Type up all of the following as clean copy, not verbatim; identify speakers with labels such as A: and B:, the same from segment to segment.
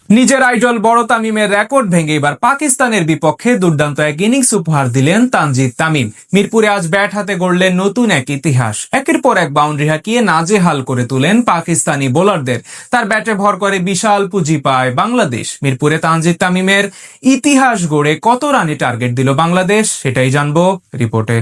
A: নিজের আইডল বড় তামিমের রেকর্ড ভেঙে এবার পাকিস্তানের বিপক্ষে দুর্দান্ত এক ইনিংস উপহার দিলেন তানজিদ তামিম। মিরপুরে আজ ব্যাট হাতে গড়লেন নতুন এক ইতিহাস। একের পর এক বাউন্ডারি হাঁকিয়ে নাজেহাল করে তুলেন পাকিস্তানি বোলারদের। তার ব্যাটে ভর করে বিশাল পুঁজি পায় বাংলাদেশ। মিরপুরে তানজিদ তামিমের ইতিহাস গড়ে কত রানে টার্গেট দিল বাংলাদেশ, সেটাই জানবো রিপোর্টে।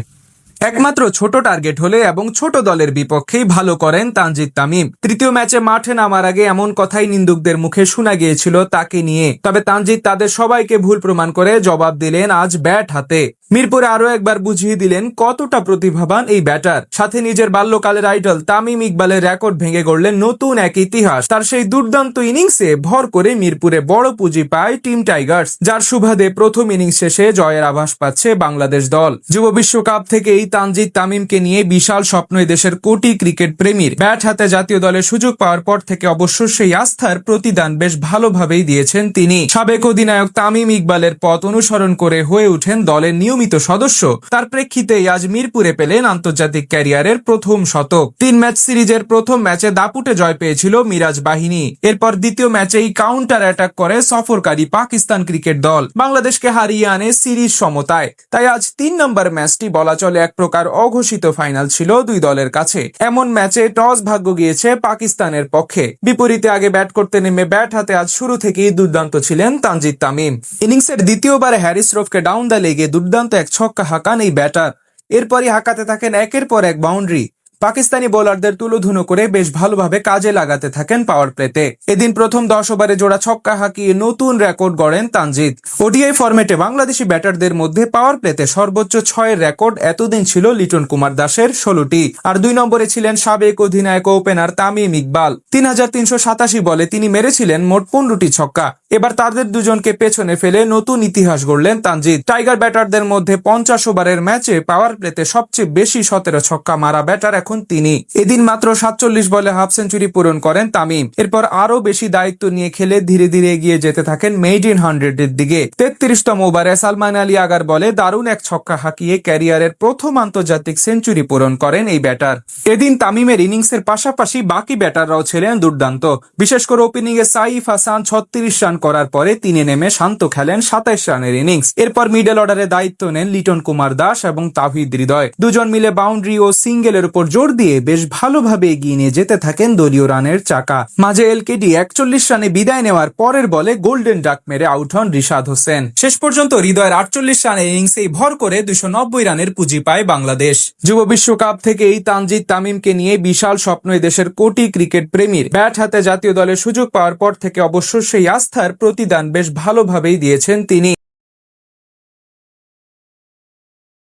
A: একমাত্র ছোট টার্গেট হলে এবং ছোট দলের বিপক্ষেই ভালো করেন তানজিদ তামিম। তৃতীয় ম্যাচে মাঠে নামার আগে এমন কথাই নিন্দুকদের মুখে শোনা গিয়েছিল তাকে নিয়ে। তবে তানজিদ তাদের সবাইকে ভুল প্রমাণ করে জবাব দিলেন আজ ব্যাট হাতে। মিরপুরে আরো একবার বুঝিয়ে দিলেন কতটা প্রতিভাবান এই ব্যাটার। সাথে নিজের বাল্যকালের আইডল তামিম ইকবালের রেকর্ড ভেঙে গড়লেন নতুন এক ইতিহাস। তার সেই দুর্দান্ত ইনিংসে ভর করে মিরপুরে বড় পুঁজি পায় টিম টাইগার্স, যার সুবাদে প্রথম ইনিংস শেষে জয়ের আভাস পাচ্ছে বাংলাদেশ দল। যুব বিশ্বকাপ থেকেই তানজিদ তামিমকে নিয়ে বিশাল স্বপ্ন দেশের কোটি ক্রিকেট প্রেমীর। ব্যাট হাতে জাতীয় দলের সুযোগ পাওয়ার পর থেকে অবশ্য সেই আস্থার প্রতিদান বেশ ভালোভাবেই দিয়েছেন তিনি। সাবেক অধিনায়ক তামিম ইকবালের পথ অনুসরণ করে হয়ে উঠেন দলের নিয়মিত সদস্য। তার প্রেক্ষিতেই আজ মিরপুরে পেলেন আন্তর্জাতিক ক্যারিয়ারের প্রথম শতক। 3 ম্যাচ সিরিজের প্রথম ম্যাচে দাপুটে জয় পেয়েছিল মিরাজ বাহিনী। এরপর দ্বিতীয় ম্যাচেই কাউন্টার অ্যাটাক করে সফরকারী পাকিস্তান ক্রিকেট দল বাংলাদেশকে হারিয়ে আনে সিরিজ সমতায়। তাই আজ 3 নম্বর ম্যাচটি বলা চলে এক প্রকার অঘোষিত ফাইনাল ছিল দুই দলের কাছে। এমন ম্যাচে টস ভাগ্য গিয়েছে পাকিস্তানের পক্ষে। বিপরীতে আগে ব্যাট করতে নেমে ব্যাট হাতে আজ শুরু থেকেই দুর্দান্ত ছিলেন তানজিদ তামিম। ইনিংসের দ্বিতীয়বারে হ্যারিস রফকে ডাউন দ্য লেগে দুর্দান্ত এক ছক্কা হাঁকান এই ব্যাটার। এরপরই হাঁকাতে থাকেন একের পর এক বাউন্ডারি। পাকিস্তানি বোলারদের তুলোধুনো করে বেশ ভালোভাবে কাজে লাগাতে থাকেন পাওয়ার প্লেতে। এদিন প্রথম 10 ওভারে জোড়া ছক্কা হাঁকিয়ে নতুন রেকর্ড গড়েন তানজিদ। ওডিআই ফরম্যাটে বাংলাদেশি ব্যাটারদের মধ্যে পাওয়ার প্লেতে সর্বোচ্চ 6-এর রেকর্ড এতদিন ছিল লিটন কুমার দাসের 16টি। আর 2 নম্বরে ছিলেন সাবেক অধিনায়ক ওপেনার তামিম ইকবাল। 3387 বলে তিনি মেরেছিলেন মোট 15টি ছক্কা। এবার তাদের দুজনকে পেছনে ফেলে নতুন ইতিহাস গড়লেন তানজিদ। টাইগার ব্যাটারদের মধ্যে 50 ওভারের ম্যাচে পাওয়ার প্লেতে সবচেয়ে বেশি 17 ছক্কা মারা ব্যাটার এখন তিনি। এদিন মাত্র 47 বলে হাফ সেঞ্চুরি পূরণ করেন তামিম। এরপর আরো বেশি দায়িত্ব নিয়ে খেলে ধীরে ধীরে এগিয়ে যেতে থাকেন মেইডেন 100-এর দিকে। 33তম ওভারে সালমান আলী আগার বলে দারুণ এক ছক্কা হাঁকিয়ে ক্যারিয়ারের প্রথম আন্তর্জাতিক সেঞ্চুরি পূরণ করেন এই ব্যাটার। এদিন তামিমের ইনিংসের পাশাপাশি বাকি ব্যাটাররাও ছিলেন দুর্দান্ত। বিশেষ করে ওপেনিং এ সাইফ হাসান 36 রান করার পরে তিনি নেমে শান্ত খেলেন 27 রানের ইনিংস। এরপর মিডল অর্ডারে দায়িত্ব নেন লিটন কুমার দাস এবং তাওহিদ হৃদয়। দুজন মিলে বাউন্ডারি ও সিঙ্গেলের উপর জোর দিয়ে বেশ ভালোভাবে এগিয়ে নিয়ে যেতে থাকেন দলীয় রানের চাকা। মাঝে এলকেডি 41 রানে বিদায় নেওয়ার পরের বলে গোল্ডেন ডাক মেরে আউট হন রিশাদ হোসেন। শেষ পর্যন্ত হৃদয়ের 48 রানের ইনিংসেই ভর করে 290 রানের পুঁজি পায় বাংলাদেশ। যুব বিশ্বকাপ থেকে এই তানজিদ তামিমকে নিয়ে বিশাল স্বপ্ন দেশের কোটি ক্রিকেট প্রেমীর। ব্যাট হাতে জাতীয় দলের সুযোগ পাওয়ার পর থেকে অবশ্য সেই আস্থার প্রতিদান বেশ ভালোভাবেই দিয়েছেন তিনি।